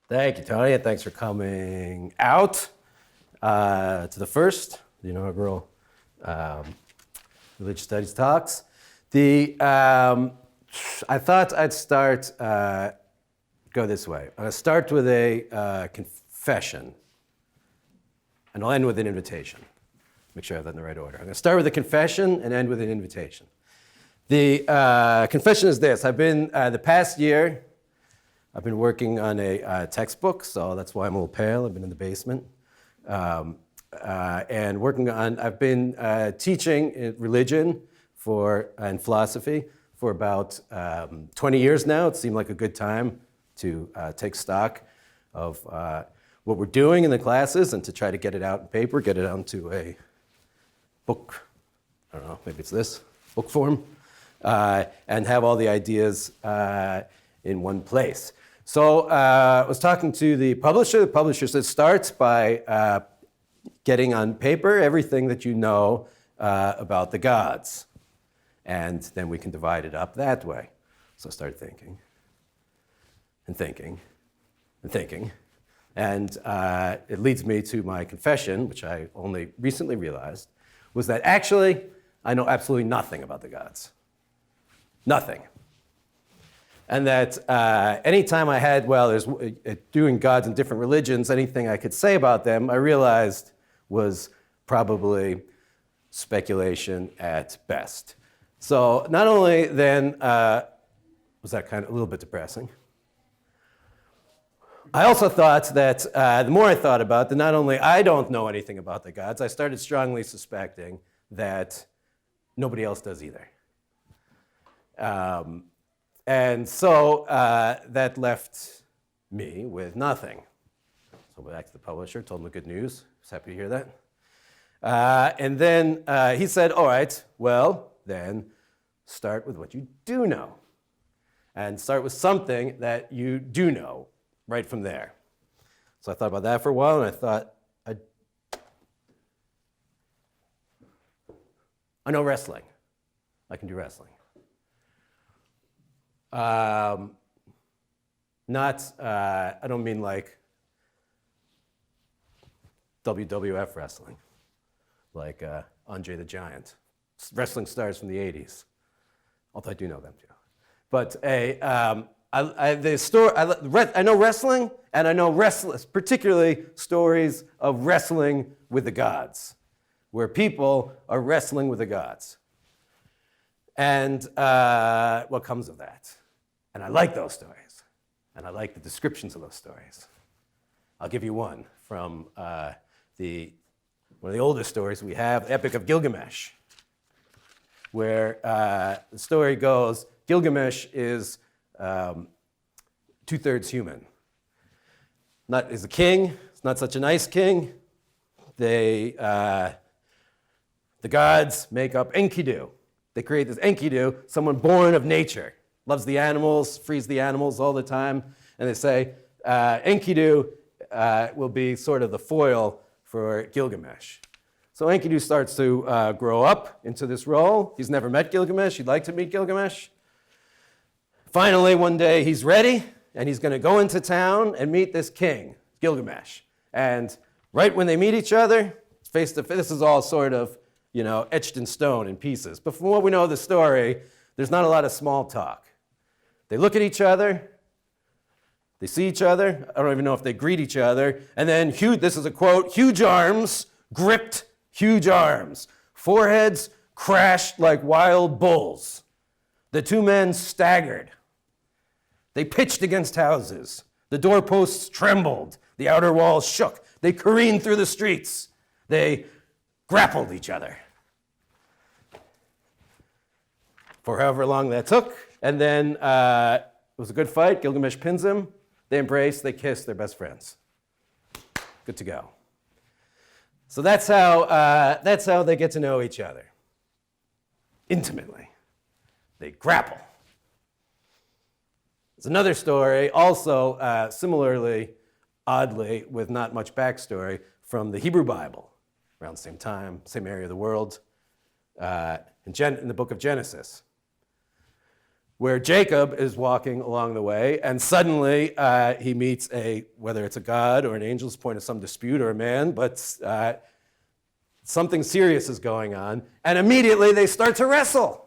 Thank you, Tony, and thanks for coming out to the first, the inaugural Religious Studies Talks. I thought I'd start, go this way. I'm going to start with a confession, and I'll end with an invitation. Make sure I have that in the right order. I'm going to start with a confession and end with an invitation. The confession is this. I've been, the past year, I've been working on a textbook, so that's why I'm a little pale. I've been in the basement. And working on, I've been teaching religion and philosophy for about 20 years now. It seemed like a good time to take stock of what we're doing in the classes and to try to get it out in paper, get it out into a book. I don't know, maybe it's this, book form, and have all the ideas in one place. So I was talking to the publisher. The publisher said, start by getting on paper everything that you know about the gods. And then we can divide it up that way. So I started thinking and thinking and thinking. And it leads me to my confession, which I only recently realized, was that actually I know absolutely nothing about the gods. Nothing. And that anytime I had, there's doing gods in different religions, anything I could say about them, I realized was probably speculation at best. So not only then was that kind of a little bit depressing, I also thought that the more I thought about it, not only I don't know anything about the gods, I started strongly suspecting that nobody else does either. And so that left me with nothing. So I went back to the publisher, told him the good news. I was happy to hear that. And then he said, all right, well, then start with what you do know. And start with something that you do know right from there. So I thought about that for a while, and I thought, I know wrestling. I can do wrestling. I don't mean like WWF wrestling, like Andre the Giant, wrestling stars from the 80s, although I do know them too. But I know wrestling, and I know particularly stories of wrestling with the gods, where people are wrestling with the gods. And what comes of that? And I like those stories. And I like the descriptions of those stories. I'll give you one from one of the oldest stories we have, the Epic of Gilgamesh, where the story goes, Gilgamesh is 2/3 human. Is a king. It's not such a nice king. The gods make up Enkidu. They create this Enkidu, someone born of nature, loves the animals, frees the animals all the time, and they say Enkidu will be sort of the foil for Gilgamesh. So Enkidu starts to grow up into this role. He's never met Gilgamesh. He'd like to meet Gilgamesh. Finally, one day he's ready, and he's going to go into town and meet this king, Gilgamesh. And right when they meet each other, face to face, this is all sort of etched in stone in pieces. But from what we know of the story, there's not a lot of small talk. They look at each other, they see each other, I don't even know if they greet each other, and then, this is a quote, huge arms gripped huge arms. Foreheads crashed like wild bulls. The two men staggered. They pitched against houses. The doorposts trembled. The outer walls shook. They careened through the streets. They grappled each other for however long that took. And then it was a good fight. Gilgamesh pins him. They embrace. They kiss. They're best friends. Good to go. So that's how they get to know each other intimately. They grapple. There's another story, also similarly, oddly, with not much backstory, from the Hebrew Bible, around the same time, same area of the world, in the book of Genesis, where Jacob is walking along the way, and suddenly he meets whether it's a god or an angel's point of some dispute or a man, but something serious is going on, and immediately they start to wrestle.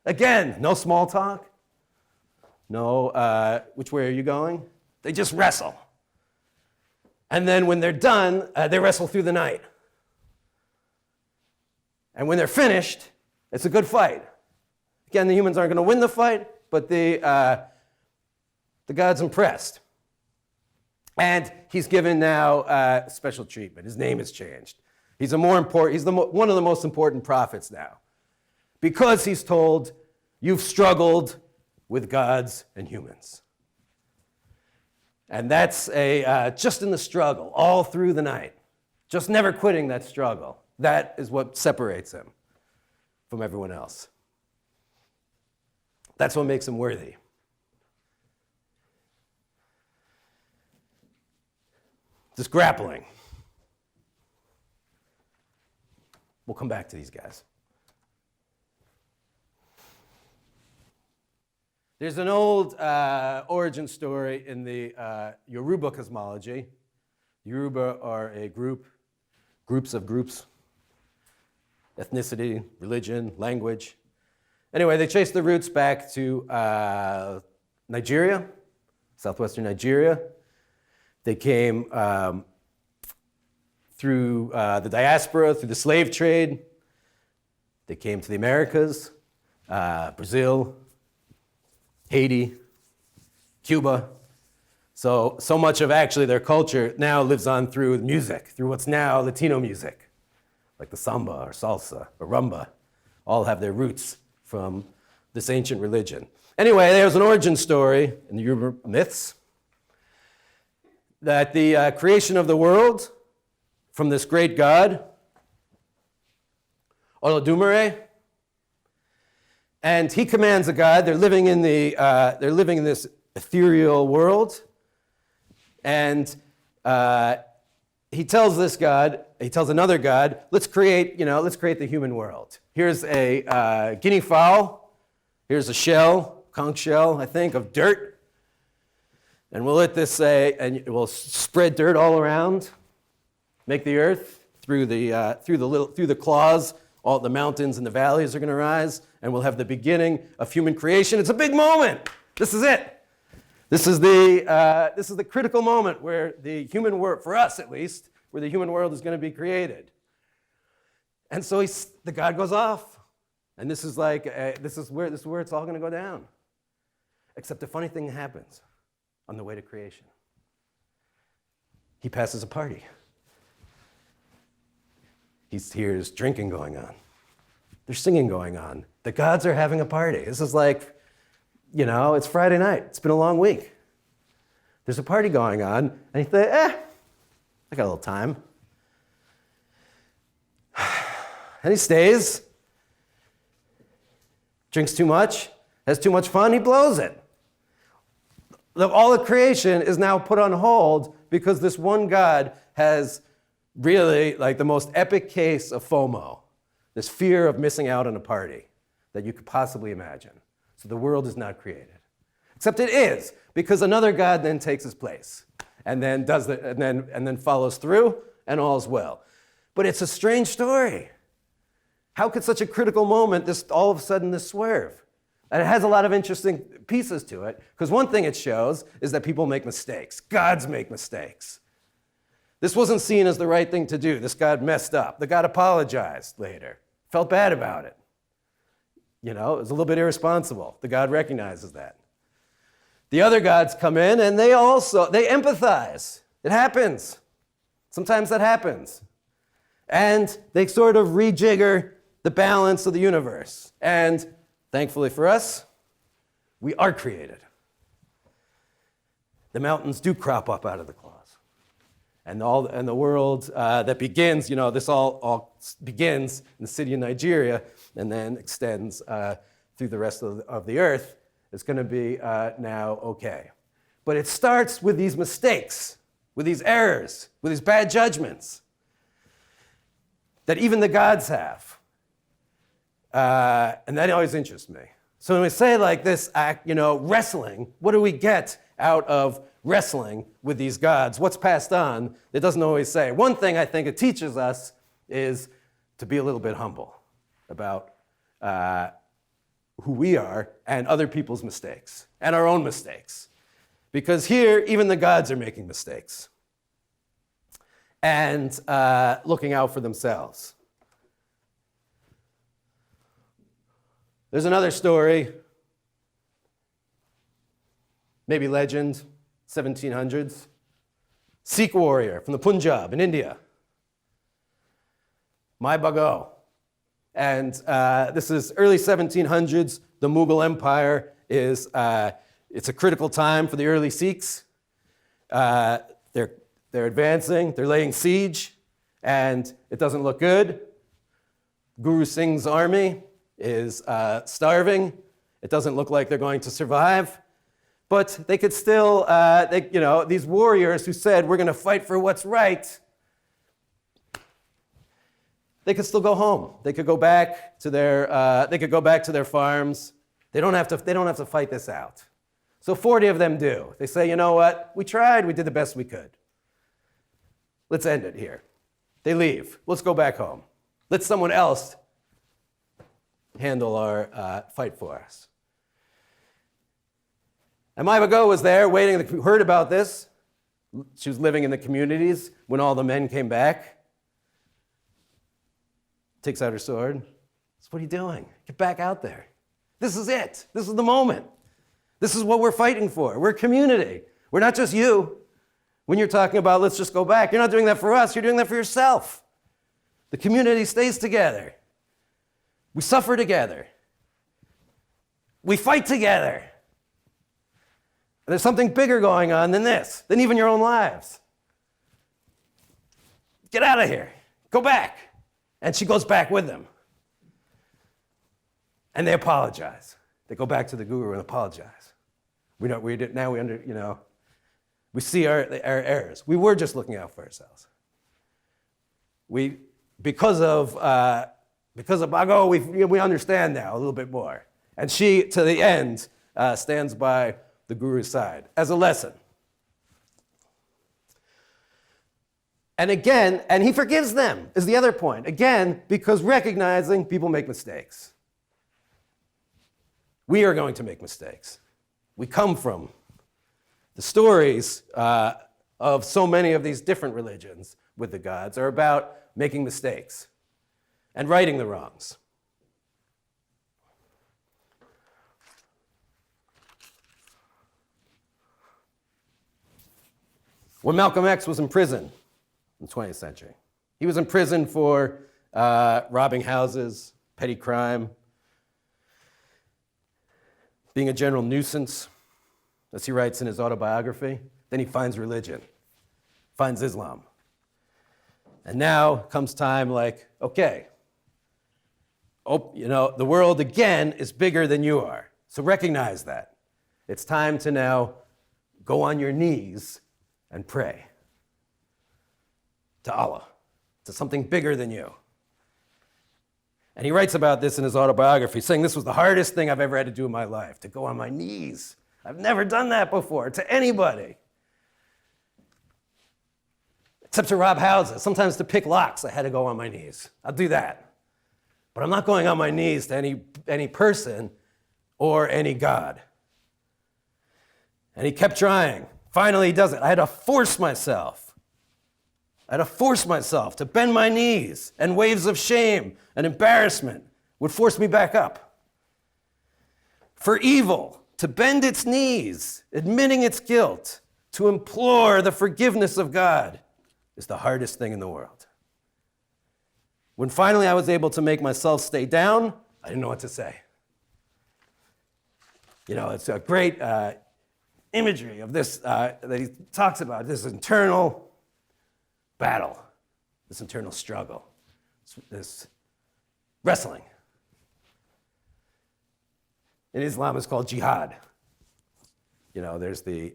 Again, no small talk, no, which way are you going? They just wrestle. And then when they're done, they wrestle through the night. And when they're finished, it's a good fight. Again, the humans aren't going to win the fight, but the god's impressed. And he's given now special treatment. His name has changed. He's one of the most important prophets now, because he's told, you've struggled with gods and humans. And that's just in the struggle, all through the night, just never quitting that struggle. That is what separates him from everyone else. That's what makes him worthy. This grappling. We'll come back to these guys. There's an old origin story in the Yoruba cosmology. Yoruba are groups of groups, ethnicity, religion, language. Anyway, they traced the roots back to Nigeria, southwestern Nigeria. They came through the diaspora, through the slave trade. They came to the Americas, Brazil, Haiti, Cuba. So much of actually their culture now lives on through music, through what's now Latino music, like the samba or salsa or rumba, all have their roots from this ancient religion. Anyway, there's an origin story in the Yoruba myths that the creation of the world from this great god, Olodumare, and he commands a god. They're living in this ethereal world, and he tells another god, let's create the human world. Here's a guinea fowl. Here's a shell, conch shell, I think, of dirt. And we'll let this and we'll spread dirt all around, make the earth through the claws. All the mountains and the valleys are going to rise, and we'll have the beginning of human creation. It's a big moment. This is it. This is the critical moment where the human world, for us at least, where the human world is going to be created. And so the god goes off, and this is where it's all going to go down. Except a funny thing happens on the way to creation. He passes a party. He hears drinking going on. There's singing going on. The gods are having a party. This is like, it's Friday night. It's been a long week. There's a party going on, and he thinks, I got a little time. And he stays, drinks too much, has too much fun, he blows it. All of creation is now put on hold because this one god has really like the most epic case of FOMO, this fear of missing out on a party that you could possibly imagine. So the world is not created. Except it is, because another god then takes his place and then and then follows through, and all's well. But it's a strange story. How could such a critical moment, all of a sudden this swerve? And it has a lot of interesting pieces to it, because one thing it shows is that people make mistakes. Gods make mistakes. This wasn't seen as the right thing to do. This god messed up. The god apologized later, felt bad about it. It was a little bit irresponsible. The god recognizes that. The other gods come in and they empathize. It happens. Sometimes that happens. And they sort of rejigger the balance of the universe. And thankfully for us, we are created. The mountains do crop up out of the claws. And the world that begins, this all begins in the city of Nigeria and then extends through the rest of the earth, is going to be now okay. But it starts with these mistakes, with these errors, with these bad judgments that even the gods have. And that always interests me. So when we say like this act, wrestling, what do we get out of wrestling with these gods? What's passed on? It doesn't always say. One thing I think it teaches us is to be a little bit humble about who we are and other people's mistakes and our own mistakes. Because here, even the gods are making mistakes and looking out for themselves. There's another story, maybe legend, 1700s. Sikh warrior from the Punjab in India. Mai Bhago. And this is early 1700s. The Mughal Empire is, it's a critical time for the early Sikhs. They're advancing, they're laying siege, and it doesn't look good. Guru Singh's army is starving. It doesn't look like they're going to survive. But they could still, these warriors who said, we're going to fight for what's right, they could still go home. They could go back to their farms. They don't have to fight this out. So 40 of them do. They say, you know what? We tried. We did the best we could. Let's end it here. They leave. Let's go back home. Let someone else handle our fight for us. And Mai Bhago was there waiting, heard about this. She was living in the communities when all the men came back. Takes out her sword. Says, what are you doing? Get back out there. This is it. This is the moment. This is what we're fighting for. We're a community. We're not just you. When you're talking about let's just go back, you're not doing that for us. You're doing that for yourself. The community stays together. We suffer together. We fight together. And there's something bigger going on than this, than even your own lives. Get out of here. Go back. And she goes back with them. And they apologize. They go back to the guru and apologize. We see our errors. We were just looking out for ourselves. Because of Bhago, we understand now a little bit more. And she, to the end, stands by the guru's side as a lesson. And again, and he forgives them, is the other point. Again, because recognizing people make mistakes. We are going to make mistakes. We come from the stories of so many of these different religions with the gods are about making mistakes and righting the wrongs. When Malcolm X was in prison in the 20th century, he was in prison for robbing houses, petty crime, being a general nuisance, as he writes in his autobiography. Then he finds religion, finds Islam. And now comes time like, okay, the world again is bigger than you are. So recognize that. It's time to now go on your knees and pray to Allah, to something bigger than you. And he writes about this in his autobiography, saying this was the hardest thing I've ever had to do in my life, to go on my knees. I've never done that before to anybody. Except to rob houses. Sometimes to pick locks, I had to go on my knees. I'll do that. But I'm not going on my knees to any person or any God. And he kept trying. Finally, he does it. I had to force myself. To bend my knees, and waves of shame and embarrassment would force me back up. For evil, to bend its knees, admitting its guilt, to implore the forgiveness of God is the hardest thing in the world. When finally I was able to make myself stay down, I didn't know what to say. It's a great imagery of this that he talks about, this internal battle, this internal struggle, this wrestling. In Islam, it's called jihad. There's the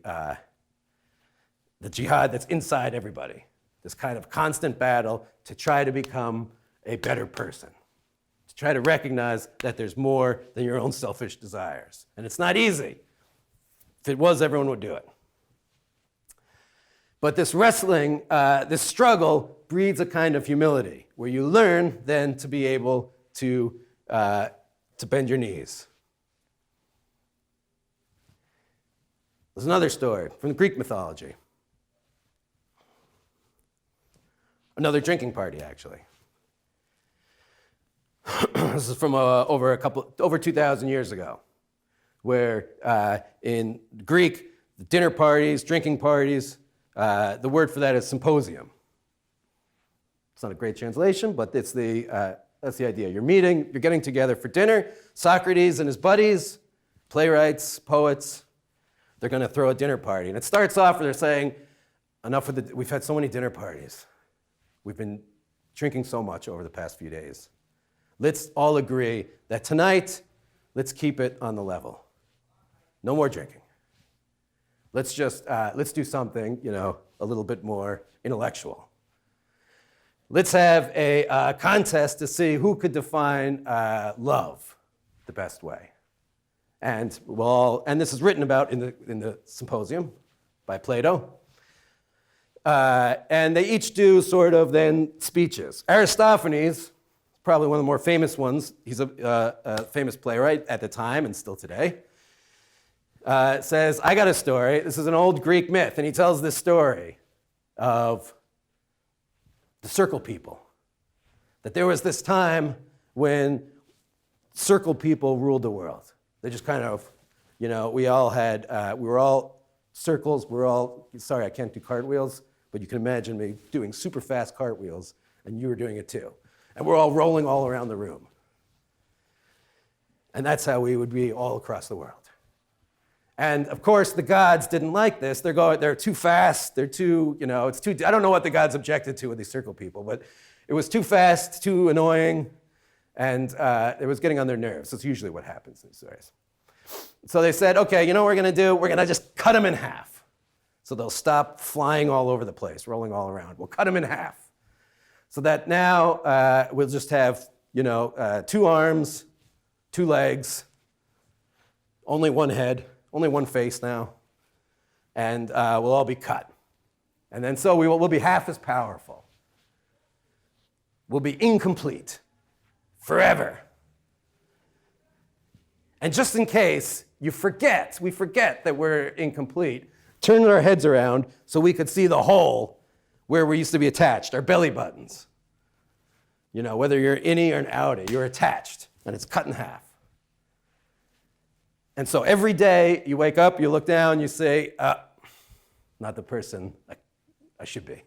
jihad that's inside everybody, this kind of constant battle to try to become a better person, to to try to recognize that there's more than your own selfish desires. And it's not easy. If it was, everyone would do it. But this wrestling, this struggle breeds a kind of humility where you learn then to be able to bend your knees. There's another story from the Greek mythology. Another drinking party, actually. This is from over 2,000 years ago, where in Greek, dinner parties, drinking parties, the word for that is symposium. It's not a great translation, but that's the idea. You're getting together for dinner. Socrates and his buddies, playwrights, poets, they're going to throw a dinner party. And it starts off where they're saying, we've had so many dinner parties. We've been drinking so much over the past few days. Let's all agree that tonight, let's keep it on the level. No more drinking. Let's do something, a little bit more intellectual. Let's have a contest to see who could define love the best way. And this is written about in the symposium by Plato. And they each do sort of then speeches. Aristophanes, probably one of the more famous ones. He's a famous playwright at the time and still today. Says, I got a story. This is an old Greek myth. And he tells this story of the circle people. That there was this time when circle people ruled the world. They just kind of, we were all circles. Sorry, I can't do cartwheels, but you can imagine me doing super fast cartwheels, and you were doing it too. And we're all rolling all around the room. And that's how we would be all across the world. And of course, the gods didn't like this. They're too fast. They're too, it's too, I don't know what the gods objected to with these circle people, but it was too fast, too annoying, and it was getting on their nerves. That's usually what happens in these stories. So they said, okay, you know what we're going to do? We're going to just cut them in half. So they'll stop flying all over the place, rolling all around. We'll cut them in half. So that now we'll just have, 2 arms, 2 legs, only one head, only one face now, and we'll all be cut. And then so we'll be half as powerful. We'll be incomplete forever. And just in case we forget that we're incomplete, turn our heads around so we could see the hole where we used to be attached, our belly buttons. Whether you're innie or an outie, you're attached, and it's cut in half. And so every day you wake up, you look down, you say, not the person I should be.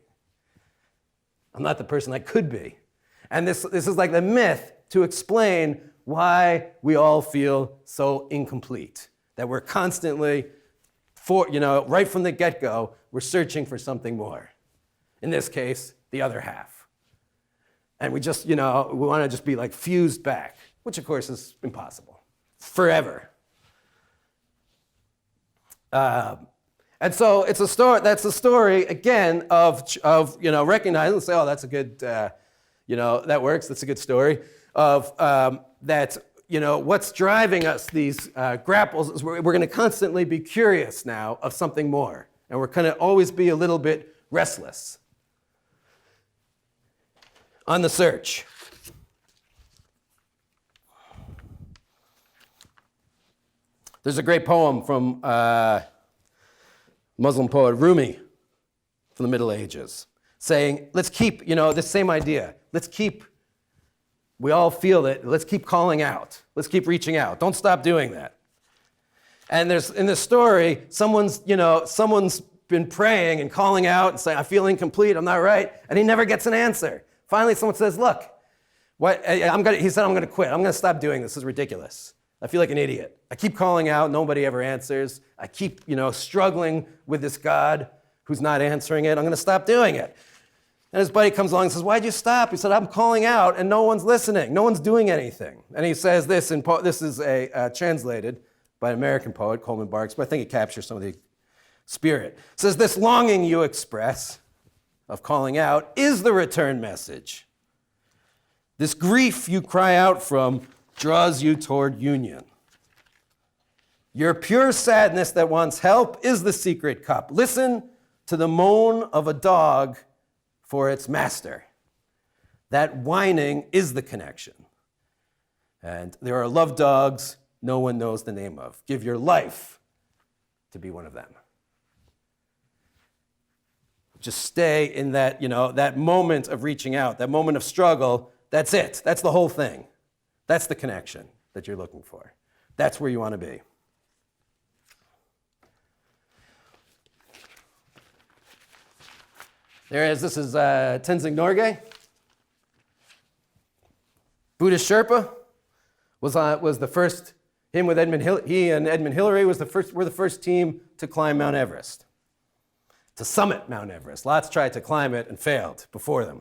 I'm not the person I could be. And this is like the myth to explain why we all feel so incomplete, that we're constantly, right from the get-go, we're searching for something more. In this case, the other half. And we just, we want to just be like fused back, which of course is impossible, forever. And so it's a story. That's a story again of recognizing and say, oh, that's a good, that works. That's a good story of that. What's driving us these grapples is we're going to constantly be curious now of something more, and we're going to always be a little bit restless on the search. There's a great poem from Muslim poet Rumi from the Middle Ages saying, let's keep, this same idea. We all feel it. Let's keep calling out. Let's keep reaching out. Don't stop doing that. And in this story, someone's been praying and calling out and saying, I feel incomplete, I'm not right, and he never gets an answer. Finally, someone says, look, he said, I'm going to quit. I'm going to stop doing this. This is ridiculous. I feel like an idiot. I keep calling out. Nobody ever answers. I keep, struggling with this God who's not answering it. I'm going to stop doing it. And his buddy comes along and says, why'd you stop? He said, I'm calling out and no one's listening. No one's doing anything. And he says this, this is translated by an American poet, Coleman Barks, but I think it captures some of the spirit. It says, this longing you express of calling out is the return message. This grief you cry out from draws you toward union. Your pure sadness that wants help is the secret cup. Listen to the moan of a dog for its master. That whining is the connection. And there are love dogs no one knows the name of. Give your life to be one of them. Just stay in that, that moment of reaching out, that moment of struggle. That's it. That's the whole thing. That's the connection that you're looking for. That's where you want to be. There it is. This is Tenzing Norgay. Buddhist Sherpa was the first. He and Edmund Hillary were the first team to climb Mount Everest, to summit Mount Everest. Lots tried to climb it and failed before them.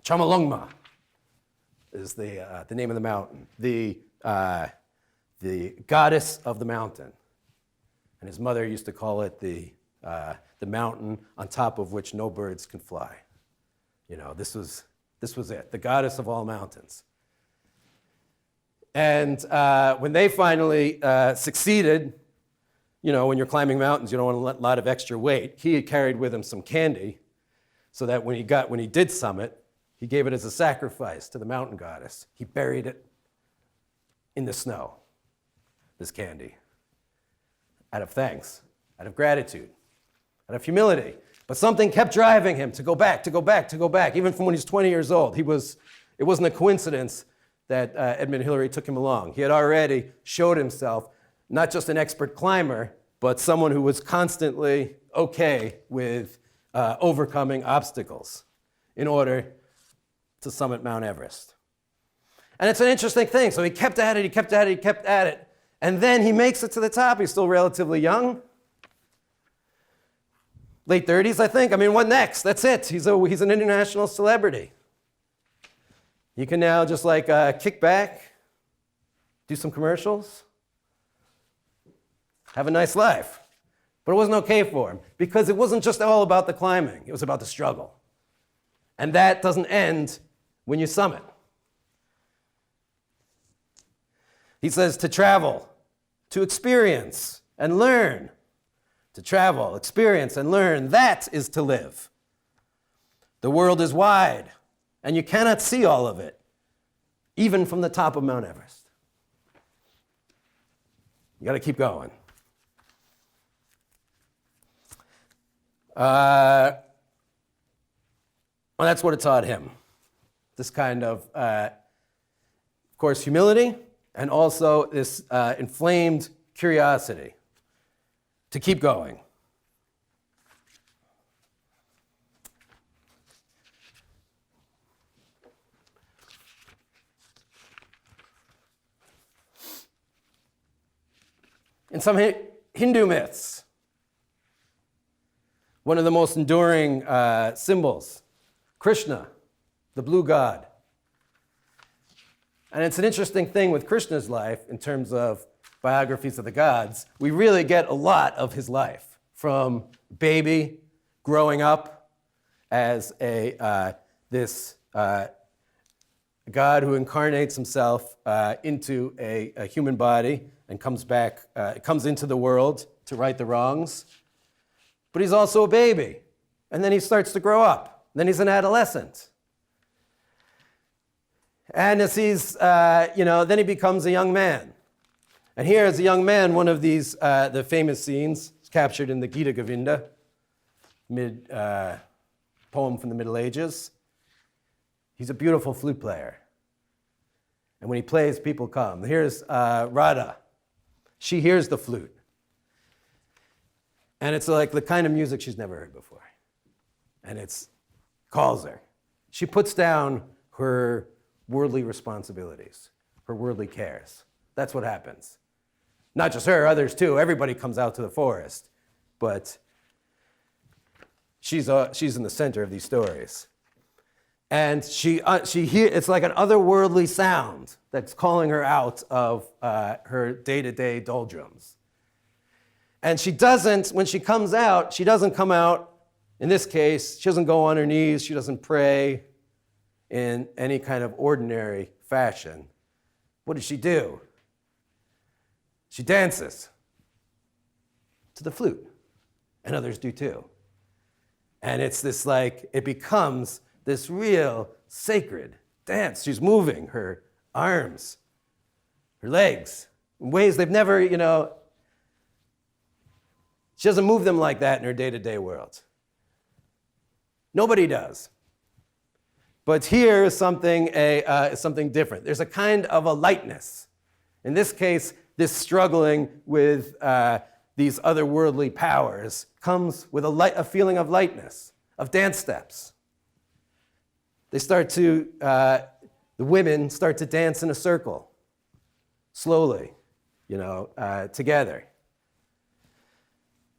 Chomolungma is the name of the mountain, the goddess of the mountain. And his mother used to call it the mountain on top of which no birds can fly. This was it, the goddess of all mountains. And when they finally succeeded, when you're climbing mountains, you don't want a lot of extra weight. He had carried with him some candy so that when he did summit, he gave it as a sacrifice to the mountain goddess. He buried it in the snow, this candy, out of thanks, out of gratitude, out of humility. But something kept driving him to go back, even from when he's 20 years old. It wasn't a coincidence that Edmund Hillary took him along. He had already showed himself not just an expert climber, but someone who was constantly okay with overcoming obstacles in order to summit Mount Everest. And it's an interesting thing. So he kept at it, and then he makes it to the top. He's still relatively young. Late 30s, I think. What next? That's it. He's an international celebrity. You can now just kick back, do some commercials, have a nice life. But it wasn't okay for him because it wasn't just all about the climbing. It was about the struggle. And that doesn't end when you summit. He says to travel, to experience and learn. To travel, experience, and learn, that is to live. The world is wide, and you cannot see all of it, even from the top of Mount Everest. You got to keep going. Well, that's what it taught him. This kind of course, humility, and also this inflamed curiosity to keep going. In some Hindu myths, one of the most enduring symbols, Krishna, the blue god. And it's an interesting thing with Krishna's life in terms of biographies of the gods. We really get a lot of his life, from baby, growing up as this god who incarnates himself into a human body and comes into the world to right the wrongs. But he's also a baby, and then he starts to grow up. Then he's an adolescent. And as then he becomes a young man. And here, as a young man, one of these, the famous scenes, is captured in the Gita Govinda, poem from the Middle Ages. He's a beautiful flute player. And when he plays, people come. Here's Radha. She hears the flute. And it's like the kind of music she's never heard before. And it calls her. She puts down her worldly responsibilities, her worldly cares. That's what happens. Not just her, others too. Everybody comes out to the forest. But she's in the center of these stories. And it's like an otherworldly sound that's calling her out of her day-to-day doldrums. And she doesn't, when she comes out, she doesn't come out, in this case, she doesn't go on her knees, she doesn't pray in any kind of ordinary fashion. What does she do? She dances to the flute, and others do too. And it's this it becomes this real sacred dance. She's moving her arms, her legs, in ways they've never, she doesn't move them like that in her day-to-day world. Nobody does. But here is something different. There's a kind of a lightness. In this case, this struggling with these otherworldly powers comes with a feeling of lightness, of dance steps. The women start to dance in a circle, slowly, together.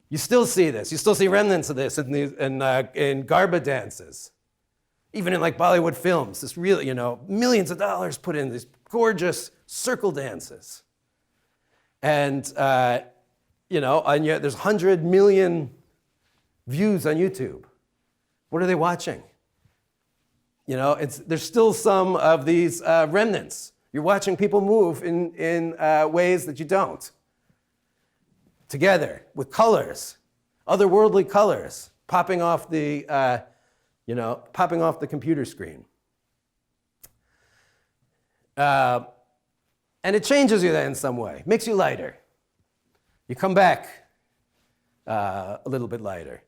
You still see this. You still see remnants of this in Garba dances. Even in Bollywood films, this really, millions of dollars put in these gorgeous circle dances. And, and yet there's 100 million views on YouTube. What are they watching? There's still some of these remnants. You're watching people move in ways that you don't. Together, with colors, otherworldly colors, popping off the computer screen. And it changes you then in some way, makes you lighter. You come back a little bit lighter.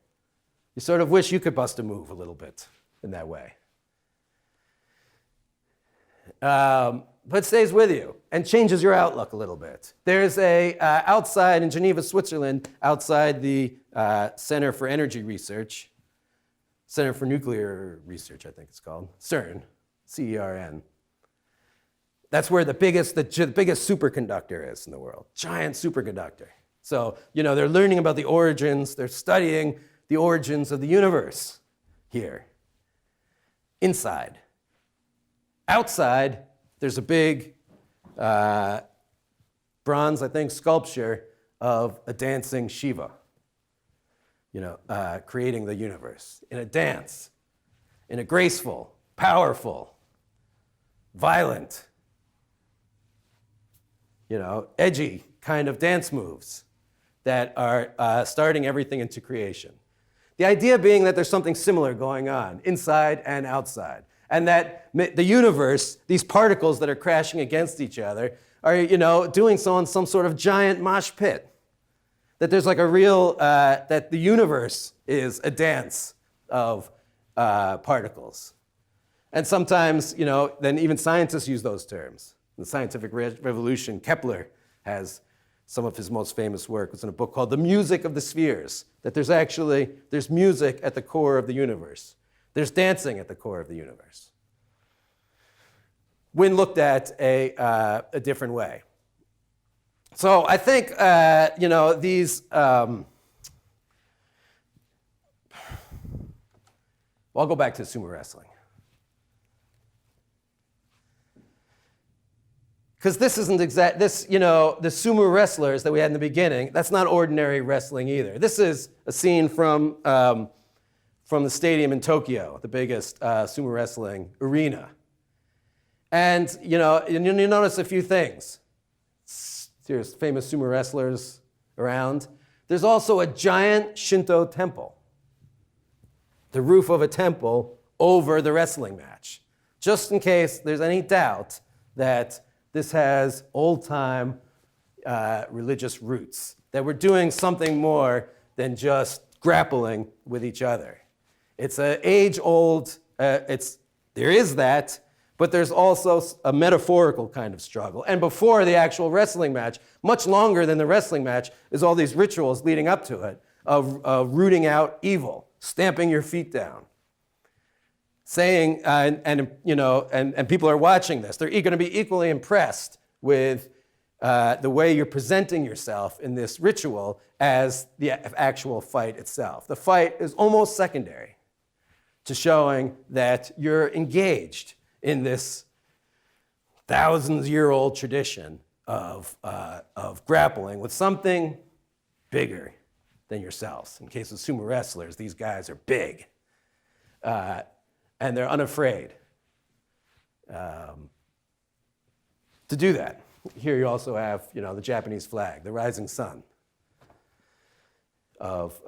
You sort of wish you could bust a move a little bit in that way. But it stays with you and changes your outlook a little bit. There's outside in Geneva, Switzerland, outside the Center for Energy Research, Center for Nuclear Research, I think it's called, CERN, C-E-R-N. That's where the biggest superconductor is in the world, giant superconductor. So, they're learning about the origins, they're studying the origins of the universe here, inside. Outside, there's a big bronze, I think, sculpture of a dancing Shiva, creating the universe in a dance, in a graceful, powerful, violent, edgy kind of dance moves that are starting everything into creation. The idea being that there's something similar going on inside and outside. And that the universe, these particles that are crashing against each other, are doing so in some sort of giant mosh pit. That there's that the universe is a dance of particles. And sometimes, then even scientists use those terms. In the scientific revolution, Kepler has some of his most famous work. It's in a book called The Music of the Spheres, that there's music at the core of the universe. There's dancing at the core of the universe. When looked at a different way. So I think, these, well, I'll go back to sumo wrestling. Because this isn't the sumo wrestlers that we had in the beginning, that's not ordinary wrestling either. This is a scene from the stadium in Tokyo, the biggest sumo wrestling arena. And, you notice a few things. There's famous sumo wrestlers around. There's also a giant Shinto temple, the roof of a temple over the wrestling match, just in case there's any doubt that this has old-time religious roots, that we're doing something more than just grappling with each other. It's an age-old, there is that, but there's also a metaphorical kind of struggle. And before the actual wrestling match, much longer than the wrestling match, is all these rituals leading up to it of rooting out evil, stamping your feet down, saying, and people are watching this. They're going to be equally impressed with the way you're presenting yourself in this ritual as the actual fight itself. The fight is almost secondary to showing that you're engaged in this thousands-year-old tradition of grappling with something bigger than yourselves. In case of sumo wrestlers, these guys are big. And they're unafraid to do that. Here you also have, the Japanese flag, the rising sun of,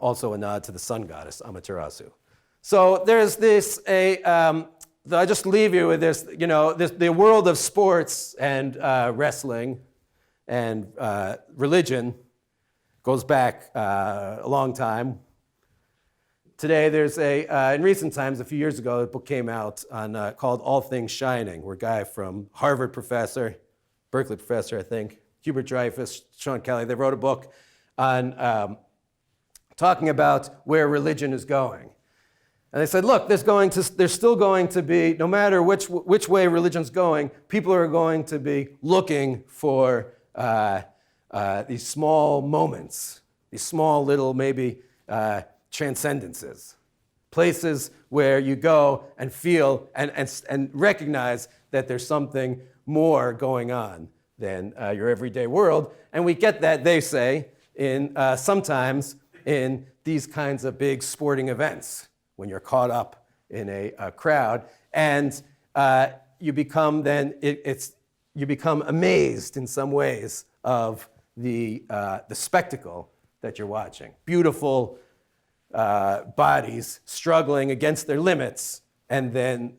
also a nod to the sun goddess, Amaterasu. So there's this, I just leave you with this, the world of sports and wrestling and religion goes back a long time. Today, there's in recent times, a few years ago, a book came out on called All Things Shining, where a guy from Harvard professor, Berkeley professor, I think, Hubert Dreyfus, Sean Kelly, they wrote a book on talking about where religion is going. And they said, look, there's still going to be, no matter which way religion's going, people are going to be looking for these small moments, these small little maybe transcendences, places where you go and feel and recognize that there's something more going on than your everyday world. And we get that, they say, sometimes in these kinds of big sporting events, when you're caught up in a crowd, and you become you become amazed in some ways of the spectacle that you're watching. Beautiful bodies struggling against their limits and then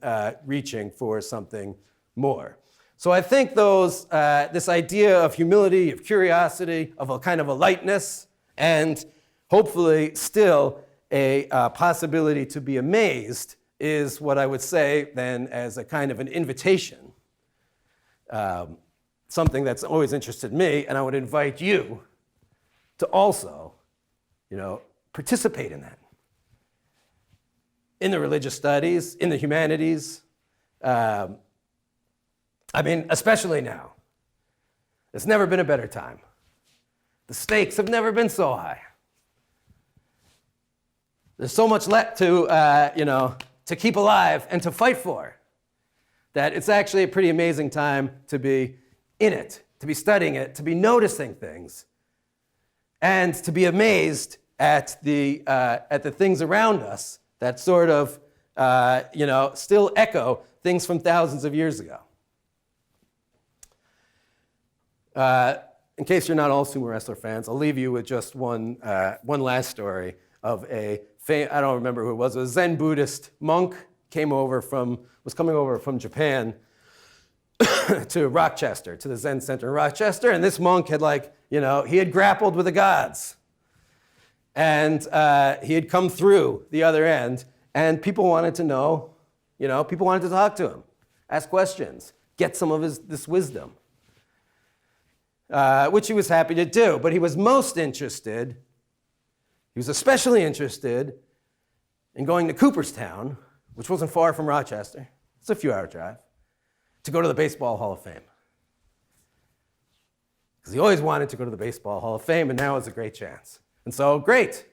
reaching for something more. So I think this idea of humility, of curiosity, of a kind of a lightness, and hopefully still a possibility to be amazed is what I would say then as a kind of an invitation, something that's always interested me, and I would invite you to also, participate in that. In the religious studies, in the humanities, especially now. It's never been a better time. The stakes have never been so high. There's so much left to keep alive and to fight for, that it's actually a pretty amazing time to be in it, to be studying it, to be noticing things, and to be amazed at the things around us that sort of, still echo things from thousands of years ago. In case you're not all sumo wrestler fans, I'll leave you with just one last story of I don't remember who it was. A Zen Buddhist monk was coming over from Japan to Rochester, to the Zen Center in Rochester, and this monk had he had grappled with the gods. And he had come through the other end, and people wanted to know, people wanted to talk to him, ask questions, get some of this wisdom, which he was happy to do. But he was especially interested in going to Cooperstown, which wasn't far from Rochester, it's a few-hour drive, to go to the Baseball Hall of Fame. Because he always wanted to go to the Baseball Hall of Fame, and now is a great chance. And so, great.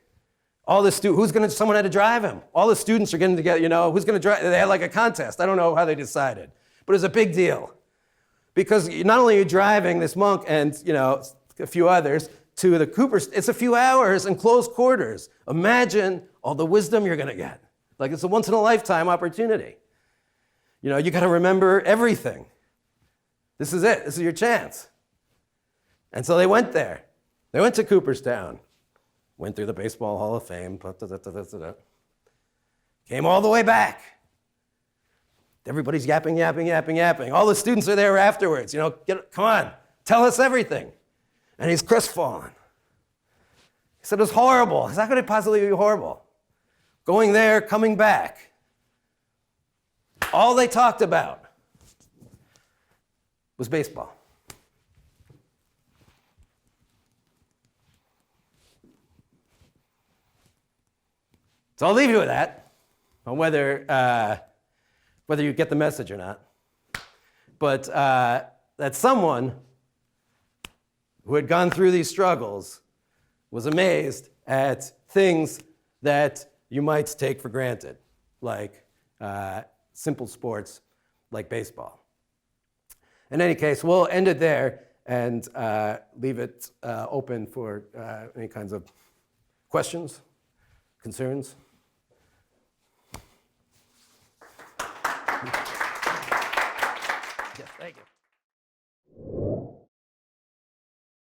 Someone had to drive him. All the students are getting together, who's going to drive? They had a contest. I don't know how they decided. But it was a big deal. Because not only are you driving this monk and, a few others to the Cooperstown, it's a few hours in close quarters. Imagine all the wisdom you're going to get. It's a once-in-a-lifetime opportunity. You got to remember everything. This is it. This is your chance. And so they went there. They went to Cooperstown. Went through the Baseball Hall of Fame, came all the way back. Everybody's yapping. All the students are there afterwards. Come on, tell us everything. And he's crestfallen. He said, it was horrible. How could it possibly be horrible? Going there, coming back. All they talked about was baseball. So I'll leave you with that, on whether you get the message or not. But that someone who had gone through these struggles was amazed at things that you might take for granted, like simple sports like baseball. In any case, we'll end it there, and leave it open for any kinds of questions, concerns. Yes, thank you.